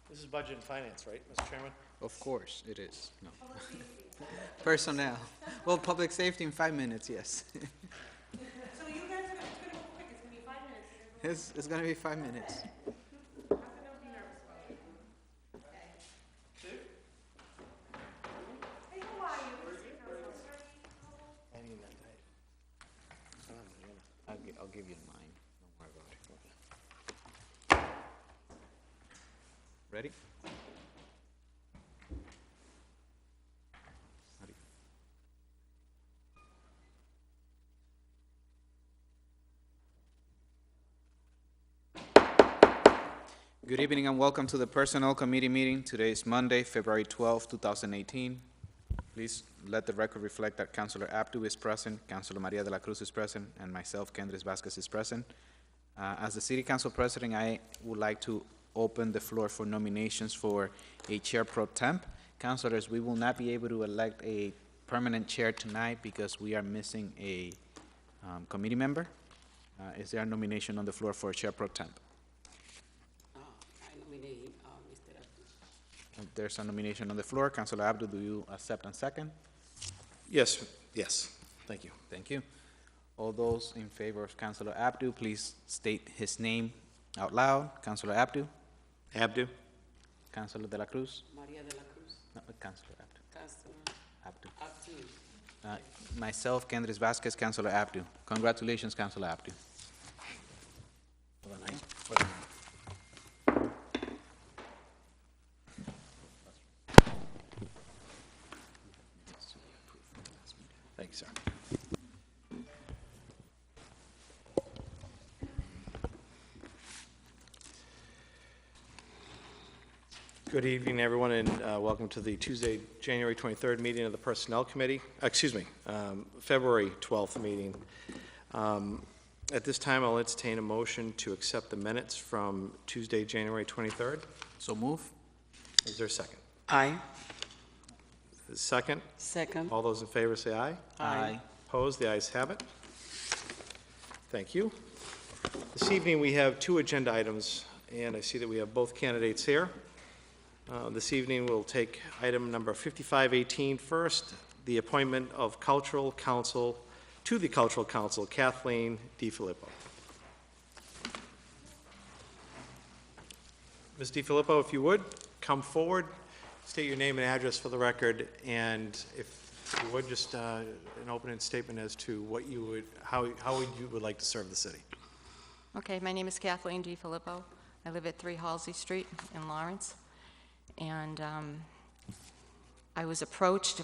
This is Budget and Finance, right, Mr. Chairman? Of course, it is. No. Personnel. Well, public safety in 5 minutes, yes. So you guys are gonna, it's gonna go quick, it's gonna be 5 minutes. It's going to be 5 minutes. Don't be nervous about it. Hey, how are you? I need that. I'll give you mine. Don't worry about it. Ready? Ready. Good evening and welcome to the Personnel Committee meeting. Today is Monday, February 12, 2018. Please let the record reflect that Councilor Abdu is present, Councilor Maria de la Cruz is present, and myself, Kendris Vasquez, is present. As the City Council President, I would like to open the floor for nominations for a Chair Pro Temp. Councilors, we will not be able to elect a permanent chair tonight because we are missing a committee member. Is there a nomination on the floor for Chair Pro Temp? I nominate Mr. Abdu. There's a nomination on the floor. Councilor Abdu, do you accept and second? Yes, thank you. Thank you. All those in favor of Councilor Abdu, please state his name out loud. Councilor Abdu? Abdu? Councilor de la Cruz? Maria de la Cruz. No, Councilor Abdu. Councilor Abdu. Abdu. Myself, Kendris Vasquez, Councilor Abdu. Congratulations, Councilor Abdu. Hold on, hold on. Thank you, sir. Good evening, everyone, and welcome to the Tuesday, January 23rd meeting of the Personnel Committee. February 12th meeting. At this time, I'll entertain a motion to accept the minutes from Tuesday, January 23rd. So move. Is there a second? Aye. Second? Second. All those in favor say aye. Aye. Opposed? The ayes have it. Thank you. This evening, we have two agenda items, and I see that we have both candidates here. This evening, we'll take item number 5518 first, the appointment of Cultural Council to the Cultural Council, Kathleen DiFilippo. Ms. DiFilippo, if you would, come forward, state your name and address for the record, and if you would, just an opening statement as to what you would, how you would like to serve the city. Okay, my name is Kathleen DiFilippo. I live at 3 Halsey Street in Lawrence. And I was approached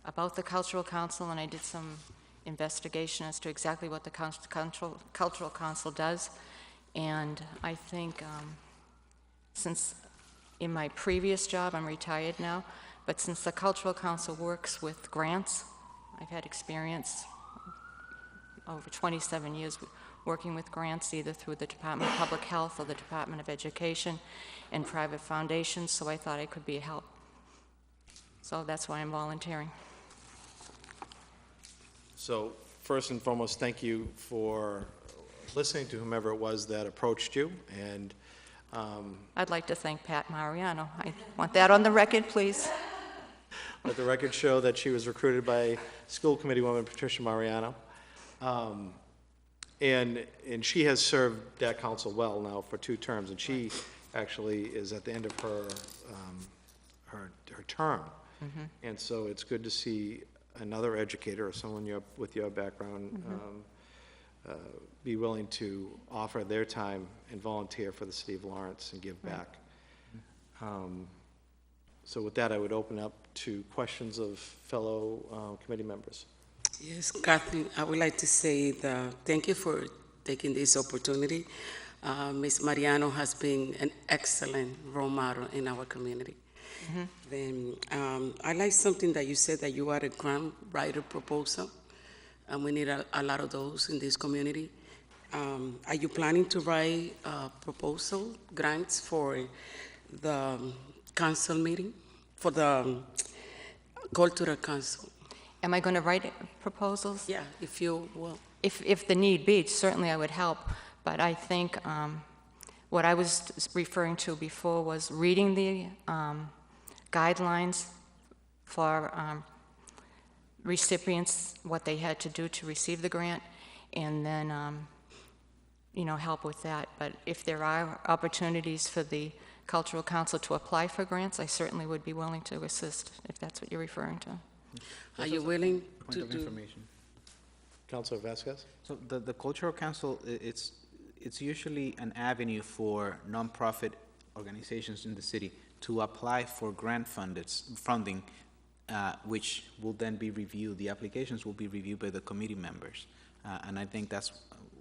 about the Cultural Council, and I did some investigation as to exactly what the Cultural Council does. And I think since in my previous job, I'm retired now, but since the Cultural Council works with grants, I've had experience over 27 years working with grants either through the Department of Public Health or the Department of Education and private foundations, so I thought I could be a help. So that's why I'm volunteering. So first and foremost, thank you for listening to whomever it was that approached you, and I'd like to thank Pat Mariano. I want that on the record, please. let the record show that she was recruited by school committee woman Patricia Mariano. And she has served that council well now for 2 terms, and she actually is at the end of her term. Mm-hmm. And so it's good to see another educator or someone with your background be willing to offer their time and volunteer for the city of Lawrence and give back. So with that, I would open up to questions of fellow committee members. Yes, Kathleen, I would like to say thank you for taking this opportunity. Ms. Mariano has been an excellent role model in our community. Mm-hmm. Then I like something that you said, that you are a grant writer proposal, and we need a lot of those in this community. Are you planning to write proposal grants for the council meeting, for the Cultural Council? Am I going to write proposals? Yeah, if you will. If the need be, certainly I would help. But I think What I was referring to before was reading the guidelines for recipients, what they had to do to receive the grant, and then, help with that. But if there are opportunities for the Cultural Council to apply for grants, I certainly would be willing to assist, if that's what you're referring to. Are you willing Point to of do? information. Counselor Vasquez? So the Cultural Council, it's usually an avenue for nonprofit organizations in the city to apply for funding, which will then be reviewed. The applications will be reviewed by the committee members. And I think that's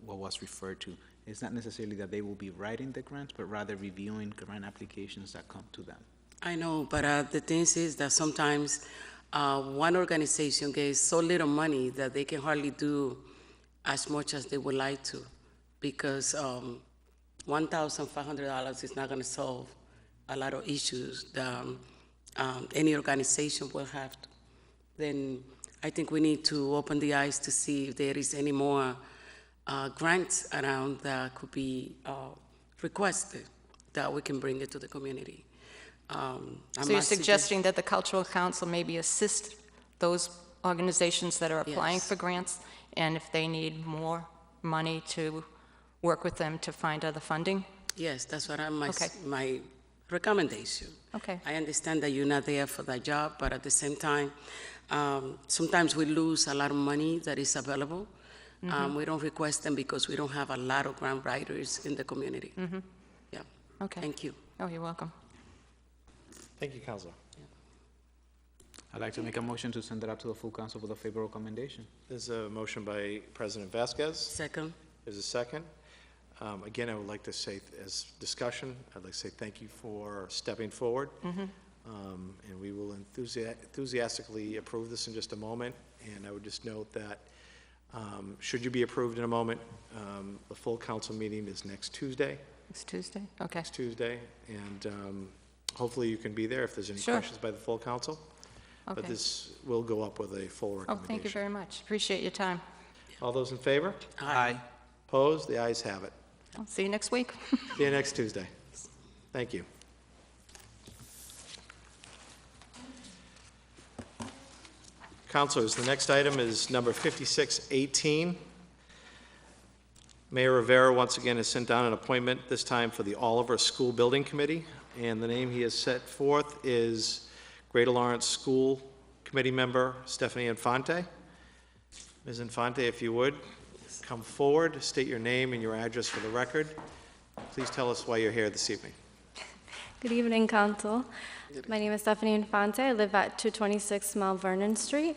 what was referred to. It's not necessarily that they will be writing the grants, but rather reviewing grant applications that come to them. I know, but the thing is that sometimes one organization gets so little money that they can hardly do as much as they would like to, because $1,500 is not going to solve a lot of issues that any organization will have. Then I think we need to open the eyes to see if there is any more grants around that could be requested, that we can bring it to the community. So you're suggesting that the Cultural Council maybe assist those organizations that are applying Yes. for grants, and if they need more money, to work with them to find other funding? Yes, that's what Okay. my recommendation. Okay. I understand that you're not there for that job, but at the same time, sometimes we lose a lot of money that is available. We don't request them because we don't have a lot of grant writers in the community. Yeah. Okay. Thank you. Oh, you're welcome. Thank you, Counselor. I'd like to make a motion to send it up to the full council with a favorable recommendation. There's a motion by President Vasquez. Second. There's a second. Again, I would like to say, as discussion, I'd like to say thank you for stepping forward. And we will enthusiastically approve this in just a moment. And I would just note that, should you be approved in a moment, the full council meeting is next Tuesday. It's Tuesday? Okay. Next Tuesday, and hopefully you can be there if there's any Sure. questions by the full council. But Okay. this will go up with a full Oh, recommendation. thank you very much. Appreciate your time. All those in favor? Aye. Opposed? The ayes have it. I'll see you next week. See you next Tuesday. Thank you. Councilors, the next item is number 5618. Mayor Rivera once again has sent down an appointment, this time for the Oliver School Building Committee, and the name he has set forth is Greater Lawrence School Committee member Stephanie Infante. Ms. Infante, if you would, come forward, state your name and your address for the record. Please tell us why you're here this evening. Good evening, Council. My name is Stephanie Infante. I live at 226 Mount Vernon Street.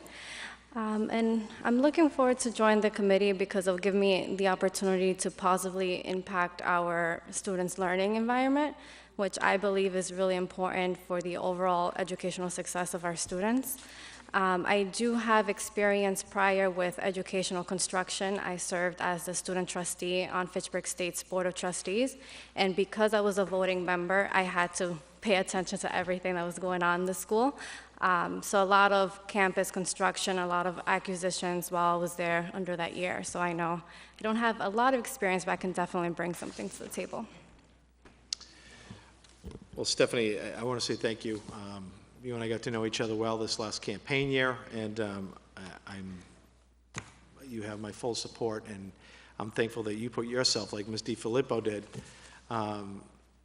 And I'm looking forward to join the committee because it'll give me the opportunity to positively impact our students' learning environment, which I believe is really important for the overall educational success of our students. I do have experience prior with educational construction. I served as the student trustee on Fitchburg State's Board of Trustees, and because I was a voting member, I had to pay attention to everything that was going on in the school. So a lot of campus construction, a lot of acquisitions while I was there under that year. So I know I don't have a lot of experience, but I can definitely bring something to the table. Well, Stephanie, I want to say thank you. You and I got to know each other well this last campaign year, and you have my full support, and I'm thankful that you put yourself, like Ms. DiFilippo did,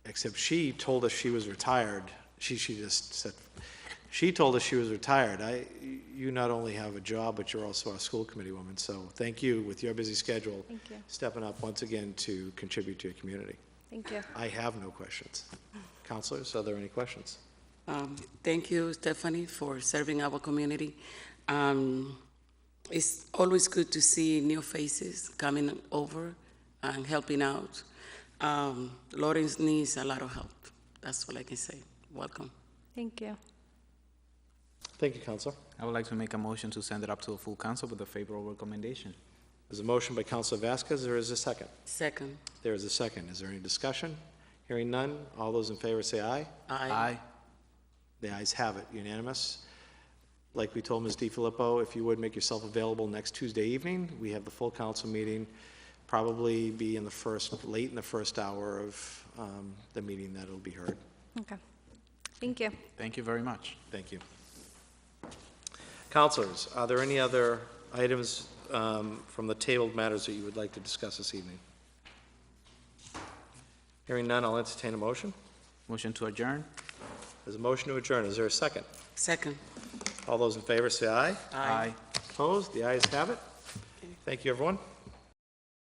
except she told us she was retired. She just said, she told us she was retired. You not only have a job, but you're also a school committee woman, so thank you with your busy schedule. Thank you. Stepping up once again to contribute to your community. Thank you. I have no questions. Counselors, are there any questions? Thank you, Stephanie, for serving our community. It's always good to see new faces coming over and helping out. Lawrence needs a lot of help. That's all I can say. Welcome. Thank you. Thank you, Counselor. I would like to make a motion to send it up to the full council with a favorable recommendation. There's a motion by Counselor Vasquez. There is a second. Second. There is a second. Is there any discussion? Hearing none. All those in favor say aye. Aye. The ayes have it. Unanimous. Like we told Ms. DiFilippo, if you would make yourself available next Tuesday evening, we have the full council meeting probably be late in the first hour of the meeting that it'll be heard. Okay. Thank you. Thank you very much. Thank you. Counselors, are there any other items from the tabled matters that you would like to discuss this evening? Hearing none, I'll entertain a motion. Motion to adjourn? There's a motion to adjourn. Is there a second? Second. All those in favor say aye. Aye. Opposed? The ayes have it. Thank you, everyone.